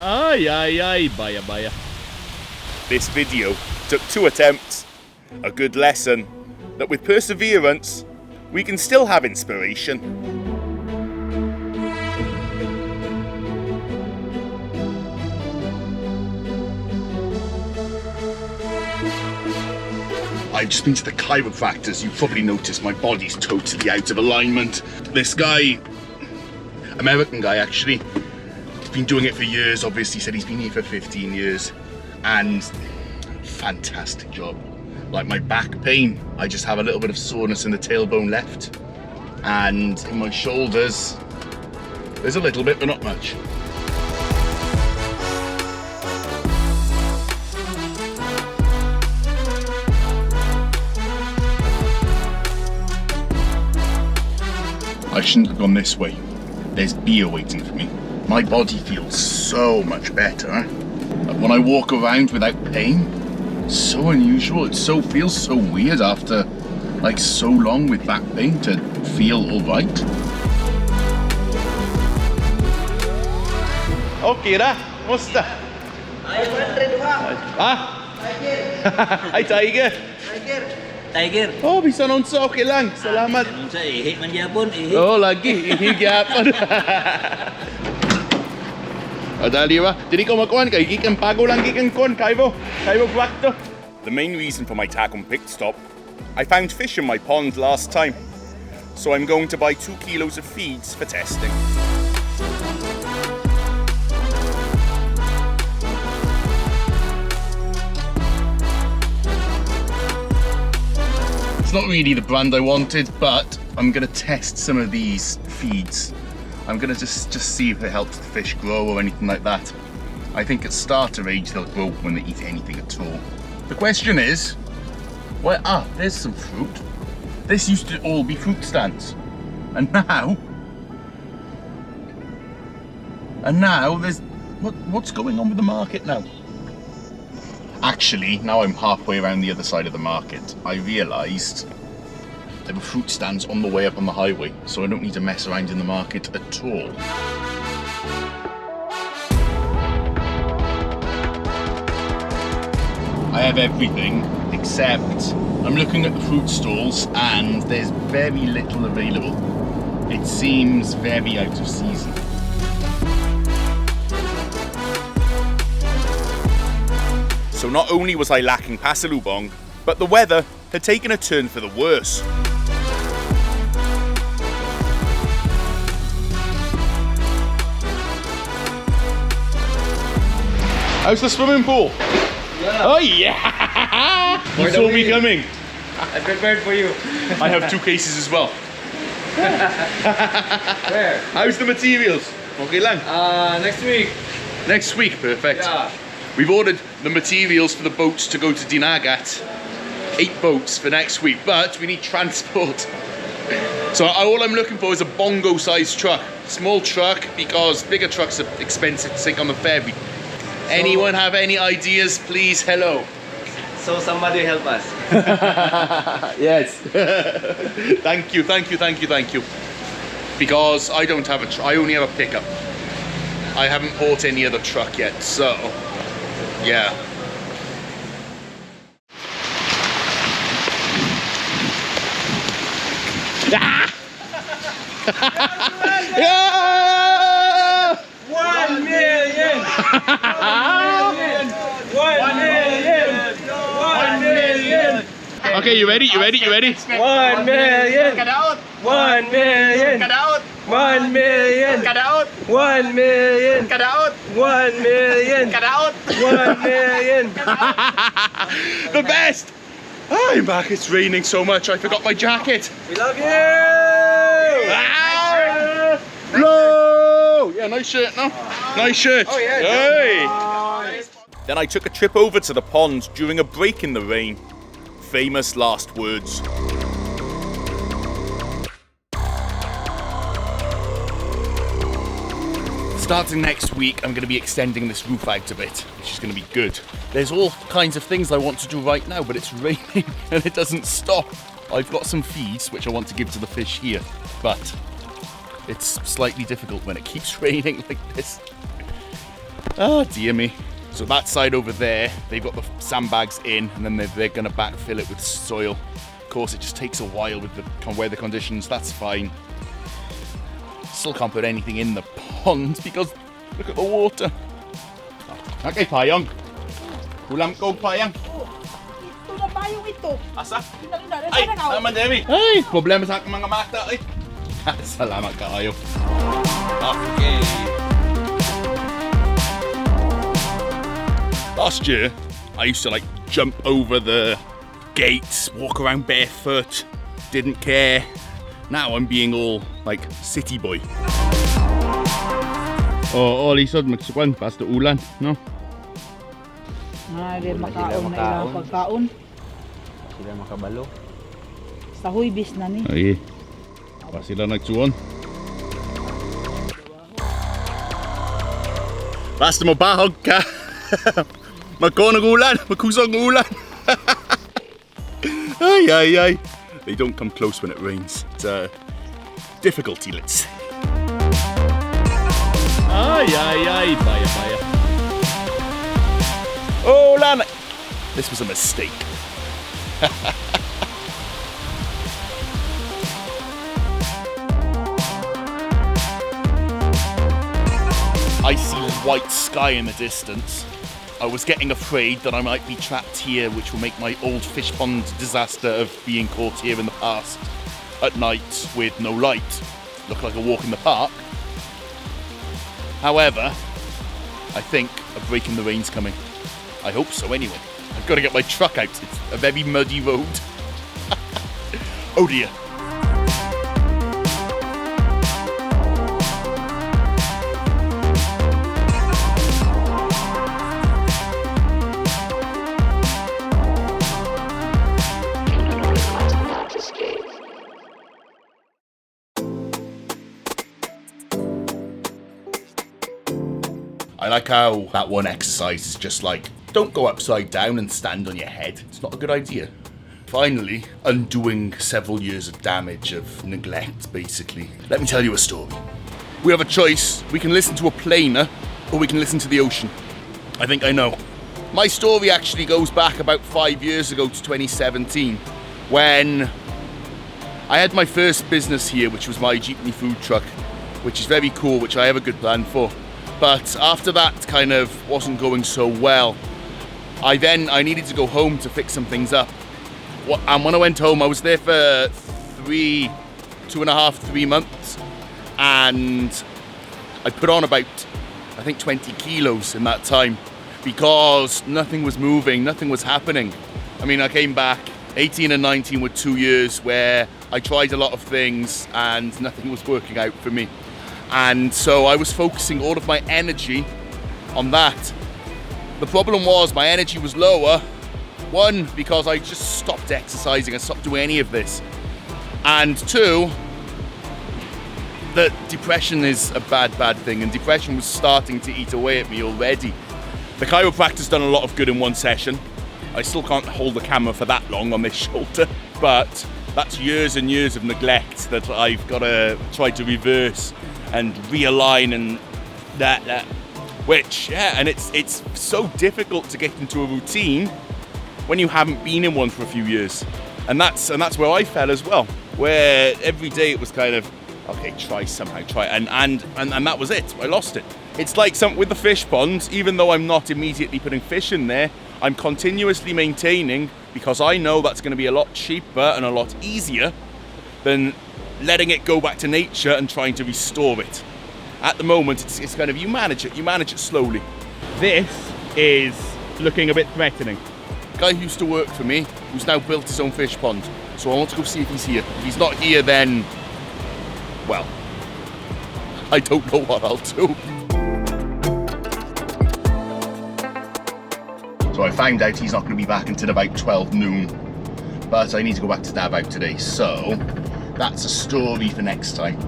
Ay, baya. This video took 2 attempts. A good lesson that with perseverance, we can still have inspiration. I've just been to the chiropractors. You've probably noticed my body's totally out of alignment. This guy, American guy actually, he's been doing it for years, obviously said he's been here for 15 years. And fantastic job. Like my back pain, I just have a little bit of soreness in the tailbone left. And in my shoulders, there's a little bit, but not much. I shouldn't have gone this way. There's beer waiting for me. My body feels so much better. When I walk around without pain, it's so unusual. It feels so weird after like so long with back pain to feel all right. Okay ra, musta? 500 Hi Tiger. Tiger. Oh, bisa nonsa okay lang. Salamat. Nonsa ihi man gyapon, ihi. Oh, lagi ihi gyapon. Adali ba? Dili ko makuan kay gikan pago lang gikan kon chiropractor. The main reason for my Tagum pit stop, I found fish in my pond last time, so I'm going to buy 2 kilos of feeds for testing. It's not really the brand I wanted, but I'm gonna test some of these feeds. I'm gonna just see if it helps the fish grow or anything like that. I think at starter age they'll grow when they eat anything at all. The question is, there's some fruit. This used to all be fruit stands. And now there's, what's going on with the market now? Actually, now I'm halfway around the other side of the market, I realised there were fruit stands on the way up on the highway, so I don't need to mess around in the market at all. I have everything except I'm looking at the fruit stalls and there's very little available. It seems very out of season. So not only was I lacking Pasalubong, but the weather had taken a turn for the worse. How's the swimming pool? Yeah. Oh yeah! You saw me coming. I prepared for you. I have 2 cases as well. Where? How's the materials? Okay lang? Next week. Next week, perfect. Yeah. We've ordered the materials for the boats to go to Dinagat. 8 boats for next week, but we need transport. So all I'm looking for is a bongo-sized truck. Small truck, because bigger trucks are expensive to take on the ferry. Anyone have any ideas, please? Hello. So somebody help us. Yes. Thank you. Because I don't have I only have a pickup. I haven't bought any other truck yet, so yeah. Yeah! 1 million! 1 million! Okay, you ready? 1 million! 1 million! 1 million! 1 million! 1 million! 1 million! The best! I'm back, it's raining so much, I forgot my jacket. We love you! Ah! No! Yeah, nice shirt, no? Nice shirt. Oh yeah. Hey! Nice. Then I took a trip over to the pond during a break in the rain. Famous last words. Starting next week, I'm going to be extending this roof out a bit, which is going to be good. There's all kinds of things I want to do right now, but it's raining and it doesn't stop. I've got some feeds which I want to give to the fish here, but it's slightly difficult when it keeps raining like this. Oh dear me. So that side over there, they've got the sandbags in, and then they're going to backfill it with soil. Of course, it just takes a while with the weather conditions. That's fine. Still can't put anything in the pond because look at the water. Okay, payong. Ulam ko payong. Ito na payong ito. Asa? Ay, Ay, naman Demi. Ay, problema sa aking mga mata. Ay. Salamat kaayo. Okay. Last year, I used to like jump over the gates, walk around barefoot, didn't care. Now I'm being all like city boy. Oh, lisod magsukan basta ulan, no? Nga rin makaon na ilang pagkaon. Sila makabalo. Sa huybis na ni. Ay. Pa sila nagsuon. Basta mabahog ka. Magkonong ulan, magkusang ulan. Ay, ay, ay. They don't come close when it rains. It's a difficulty, let's say. Ay, ay, ay, baya, baya. Oh, Lana. This was a mistake. I see white sky in the distance. I was getting afraid that I might be trapped here, which will make my old fish pond disaster of being caught here in the past at night with no light look like a walk in the park. However, I think a break in the rain's coming. I hope so anyway. I've got to get my truck out. It's a very muddy road. Oh dear. I like how that one exercise is just like, don't go upside down and stand on your head. It's not a good idea. Finally, undoing several years of damage, of neglect, basically. Let me tell you a story. We have a choice. We can listen to a planer, or we can listen to the ocean. I think I know. My story actually goes back about 5 years ago to 2017, when I had my first business here, which was my jeepney food truck, which is very cool, which I have a good plan for. But after that kind of wasn't going so well, I needed to go home to fix some things up. And when I went home, I was there for 3 months, and I put on about, I think, 20 kilos in that time because nothing was moving, nothing was happening. I mean, I came back, 18 and 19 were 2 years where I tried a lot of things and nothing was working out for me. And so I was focusing all of my energy on that. The problem was my energy was lower. One, because I just stopped exercising, I stopped doing any of this. And two, that depression is a bad thing, and depression was starting to eat away at me already. The chiropractor's done a lot of good in one session. I still can't hold the camera for that long on this shoulder, but that's years and years of neglect that I've got to try to reverse and realign and that which, yeah, and it's so difficult to get into a routine when you haven't been in one for a few years. And that's where I fell as well, where every day it was kind of, okay, try, and that was it. I lost it. It's like with the fish ponds, even though I'm not immediately putting fish in there, I'm continuously maintaining, because I know that's going to be a lot cheaper and a lot easier than letting it go back to nature and trying to restore it. At the moment, it's kind of, you manage it slowly. This is looking a bit threatening. The guy who used to work for me, who's now built his own fish pond. So I want to go see if he's here. If he's not here, then, well, I don't know what I'll do. So I found out he's not going to be back until about 12 noon. But I need to go back to Davao today. So that's a story for next time.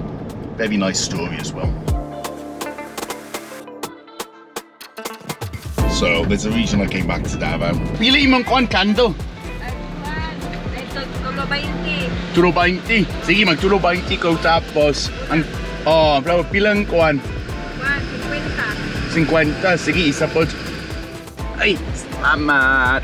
Very nice story as well. So there's a reason I came back to Davao. Pili mong kuan candle. Tulo 20. Sige, magtulo 20 ko tapos ang pilang kuan. 50. 50, sige, isa po. Ay, salamat!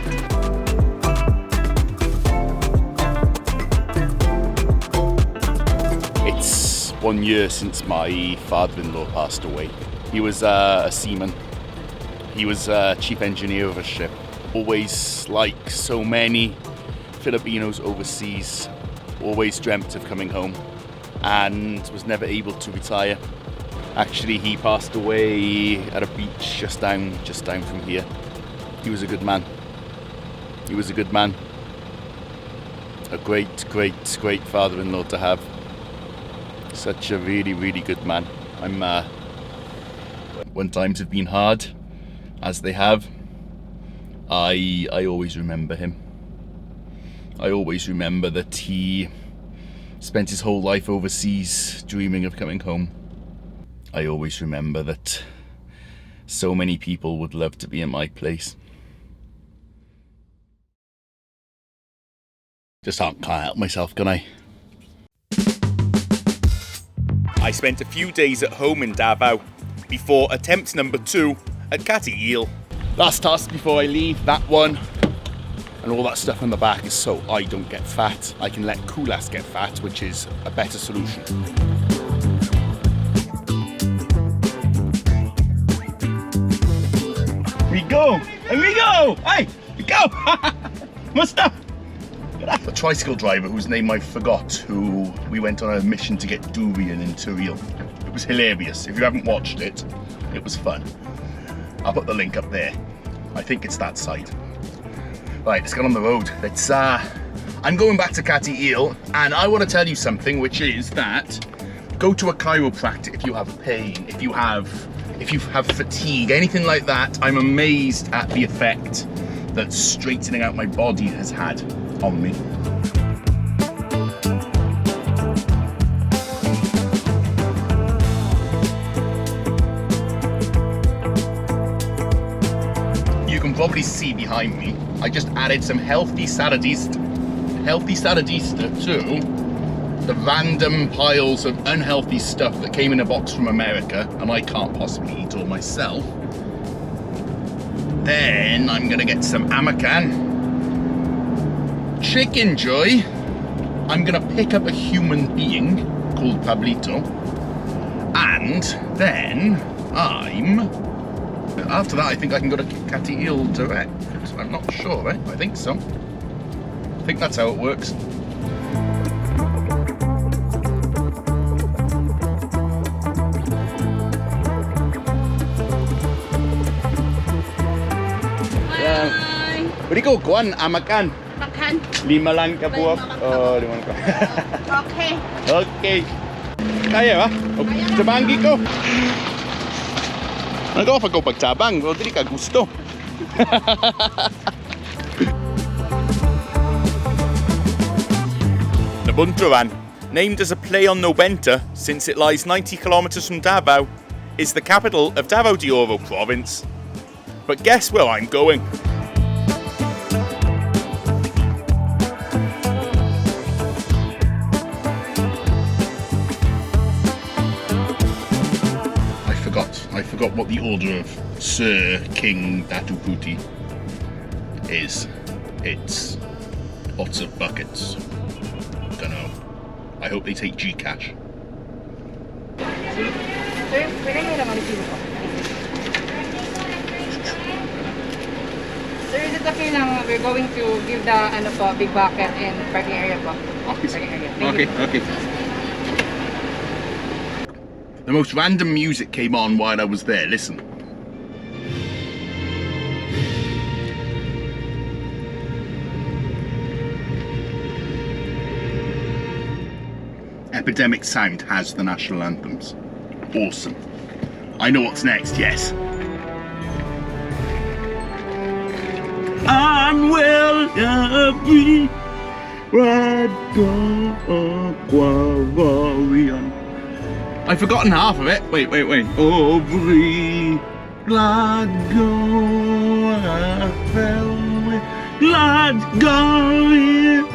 It's 1 year since my father-in-law passed away. He was a seaman. He was chief engineer of a ship. Always, like so many Filipinos overseas, always dreamt of coming home and was never able to retire. Actually, he passed away at a beach just down from here. He was a good man. He was a good man. A great father-in-law to have. Such a really good man. When times have been hard, as they have, I always remember him. I always remember that he spent his whole life overseas dreaming of coming home. I always remember that so many people would love to be in my place. Just can't help myself, can I? I spent a few days at home in Davao before attempt number 2 at Cateel. Last task before I leave, that one. And all that stuff on the back is so I don't get fat. I can let Kulas get fat, which is a better solution. Amigo! Hey! Go! Musta! A tricycle driver whose name I forgot, who we went on a mission to get durian in Tureel. It was hilarious. If you haven't watched it, it was fun. I'll put the link up there. I think it's that side. Right, let's get on the road. I'm going back to Cateel, and I want to tell you something, which is that go to a chiropractor if you have pain, if you have fatigue, anything like that. I'm amazed at the effect that straightening out my body has had on me. You can probably see behind me, I just added some healthy saladista to the random piles of unhealthy stuff that came in a box from America, and I can't possibly eat all myself. Then I'm gonna get some amakan, chicken joy. I'm gonna pick up a human being called Pablito, and then after that I think I can go to Cateel direct. I'm not sure, I think so. I think that's how it works. Beri ko kuan amakan. Makan. 5 lang ka buwak. Oh, 5 ka. Okay. Okay. Kaya ba? Tabanggi ko. Nagawa pa ko pagtabang, pero dili ka gusto. Nabunturan, named as a play on Nobenta since it lies 90 kilometers from Davao, is the capital of Davao de Oro province. But guess where I'm going? I forgot what the order of Sir King Datuputi is. It's lots of buckets. Dunno. I hope they take Gcash. Sir, pwede nyo naman ito po. Sir, is it okay lang we're going to give the big bucket and parking area po? Parking area. Okay. The most random music came on while I was there. Listen. Epidemic Sound has the national anthems. Awesome. I know what's next, yes. I'm well every warrior. I've forgotten half of it. Wait. Every Glasgow I fell with Glasgow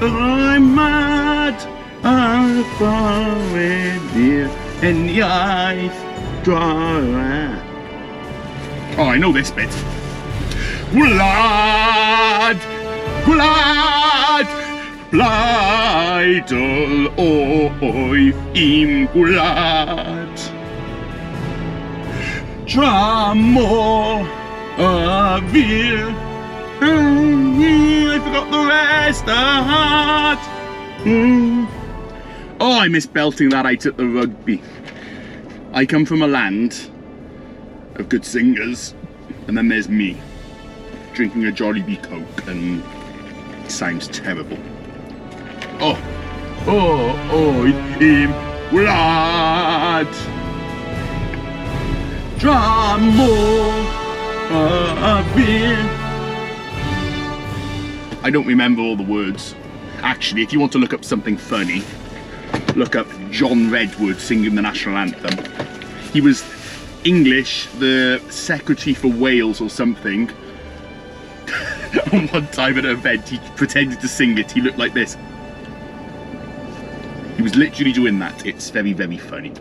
I'm mad I'm far away dear and the eyes dry Oh, I know this bit. Gwlad, gwlad, blaidol oedd im gwlad. Dramo a vir. I forgot the rest. Oh, I miss belting that out at the rugby. I come from a land of good singers, and then there's me drinking a Jollibee Coke, and it sounds terrible. Oh, im wlad. Dramo a vir. I don't remember all the words. Actually, if you want to look up something funny, look up John Redwood singing the national anthem. He was English, the secretary for Wales or something. And one time at an event, he pretended to sing it. He looked like this. He was literally doing that. It's very, very funny.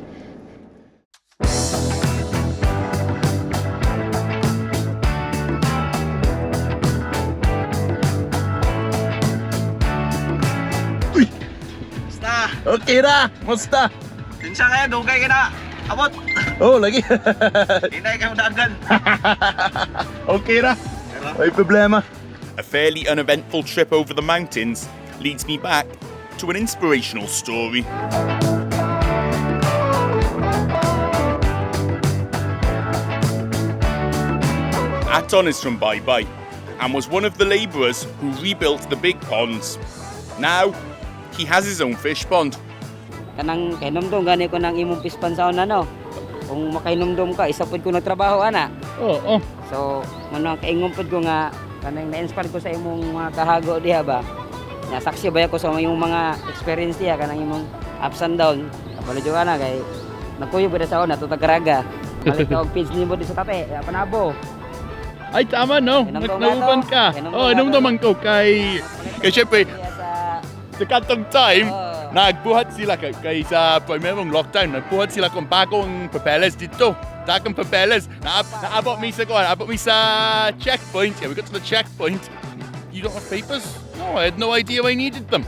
Okay na, musta? Kinsa kaya, dugay ka na. Abot. Oh, lagi. Hinay ka dagan. Okay na. May problema. A fairly uneventful trip over the mountains leads me back to an inspirational story. ATON is from Bye-Bye and was one of the labourers who rebuilt the big ponds. Now, he has his own fish pond. Kanang kainomdom gani ko nang imong fishpond sa una no. Kung makainomdom ka, isa pud ko nagtrabaho ana. Oo. So, ano ang kaingom pud ko nga kanang na-inspire ko sa imong mga kahago diha ba. Nasaksi ba ako sa imong mga experience diha kanang imong ups and down. Kapalo jo ana kay nagkuyo ba sa una to Tagaraga. Balik ka og page nimo di sa tape, panabo. Ay, tama no. Nauban ka. Oh, naman ko kay syempre sa katong time, nagbuhat sila kay sa primerong lockdown, nagbuhat sila kung bagong papeles dito. Dagang papeles. Naabot mi sa kuwan, abot mi sa checkpoint. Yeah, we got to the checkpoint. You don't have papers? No, I had no idea I needed them.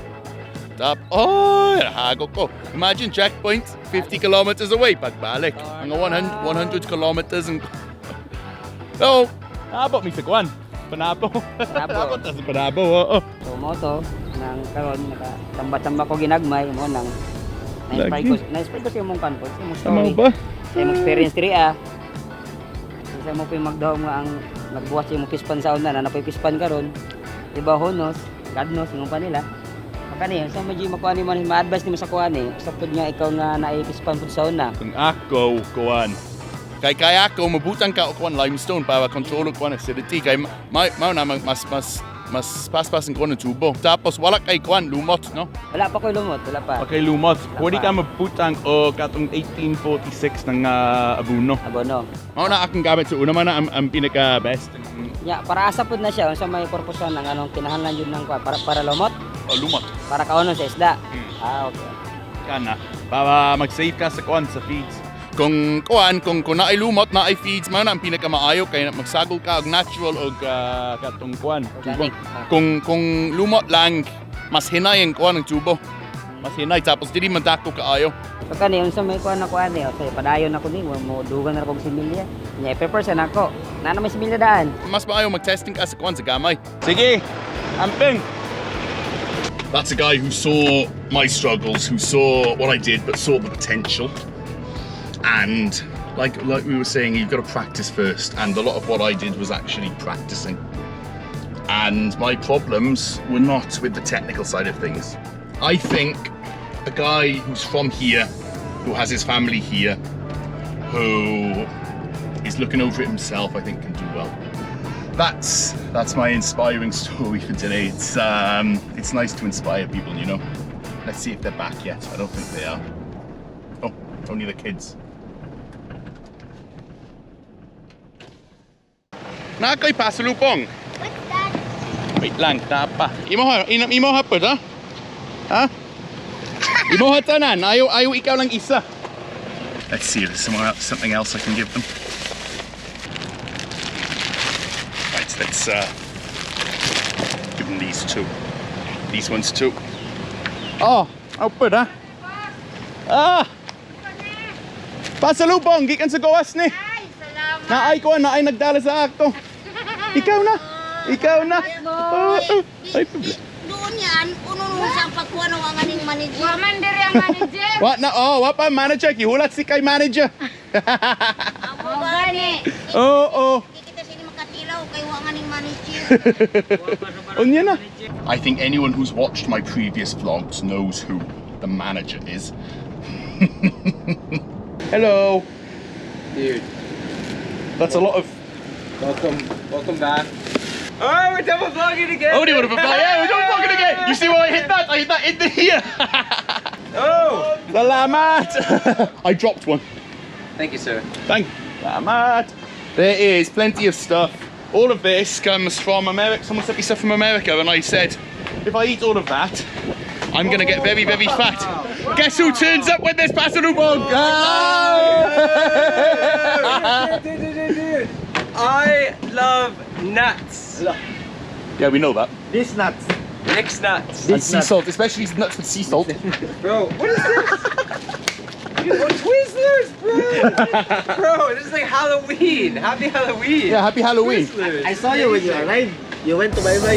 Hago ko. Imagine checkpoint, 50 kilometers away, pagbalik. Mga 100 kilometers. So, naabot mi sa kuwan. Panabo. Naabot na sa Panabo, oo. So mo to nang karon nakatamba-tamba ko ginagmay mo nang na-inspire ko sa imong kanpo, sa imong story. Tama ba? Sa imong experience diri Isa mo pa yung magdahom nga ang nagbuhat sa imong fishpond sa una na napoy fishpond karon. Iba honos, gadnos imong pa nila. Makani sa medyo makuha ni man ma-advise nimo sa kuan sa pud nga ikaw nga naay fishpond pud sa una. Kung ako kuwan. Kay ako mabutang ka kuwan limestone para kontrolo kuwan acidity kay mao na mas paspasan ko ng tubo. Tapos wala kay kuwan lumot, no? Wala pa koy lumot, wala pa. Okay, lumot. Pwede ka mabutang o katong 1846 ng abono. Abono. Mao na akong gamit sa una man na ang pinaka best. Ya, para asa pud na siya unsa may purpose ng anong kinahanglan jud ng kuwan para lumot. O lumot. Para kaunon sa isda. Okay. Kana para mag-save ka sa kuwan sa feeds. Kung naay lumot, naay feeds, man ang pinakamaayo kay magsagol ka og natural og katong kuan. Organic. Kung lumot lang, mas hinay ang kuan ng tubo. Mas hinay tapos dili man dako kaayo. Pagkani unsa may kuan na kuan okay, padayon ako ni mo dugan na kog similya. Nya pepper sa nako. Na may similya daan. Mas maayo mag-testing ka sa kuan sa gamay. Sige. Amping. That's a guy who saw my struggles, who saw what I did but saw the potential. And like we were saying, you've got to practice first, and a lot of what I did was actually practicing. And my problems were not with the technical side of things. I think a guy who's from here, who has his family here, who is looking over it himself, I think can do well. That's my inspiring story for today. It's nice to inspire people, you know. Let's see if they're back yet. I don't think they are. Oh, only the kids. Na kay Pasalubong. What's that? Wait lang, tapa. Imo hapod ha? Ha? Imo hatanan, ayaw ikaw lang isa. Let's see if there's something else I can give them. let's give them these two. These ones too. Oh, apa dah? Ah! Pasalubong, gikan sa gawas ni. Ay, salamat. Naay ko, naay nagdala sa akto. Ikaw na. Ikaw na. Ay, Doon yan, ununong siyang pagkuha ng ang aning manager. Kumander ang manager. wa na, wa pa manager, kihulat si kay manager. Ako gani. Oo. Kita sini makatilaw kay wa ang aning manager. Unya na. I think anyone who's watched my previous vlogs knows who the manager is. Hello. Dude, That's a lot of... welcome back. Oh, we're double vlogging again. Oh, do you want to fly? Yeah, we're doing vlogging again. You see why I hit that? I hit that into here. Oh, Salamat. I dropped one. thank you, sir. Thank Salamat. There is plenty of stuff. All of this comes from America. Someone sent me stuff from America, and I said, if I eat all of that, I'm gonna get very, very fat. Guess who turns up with this Pasalubong? Dude. I love nuts. Yeah, we know that. This nuts. Nick's nuts. And sea salt, especially nuts with sea salt. Bro, what is this? What Twizzlers, bro? Bro, this is like Halloween. Happy Halloween. Yeah, happy Halloween. Twizzlers. I saw you when you arrived. You went to buy my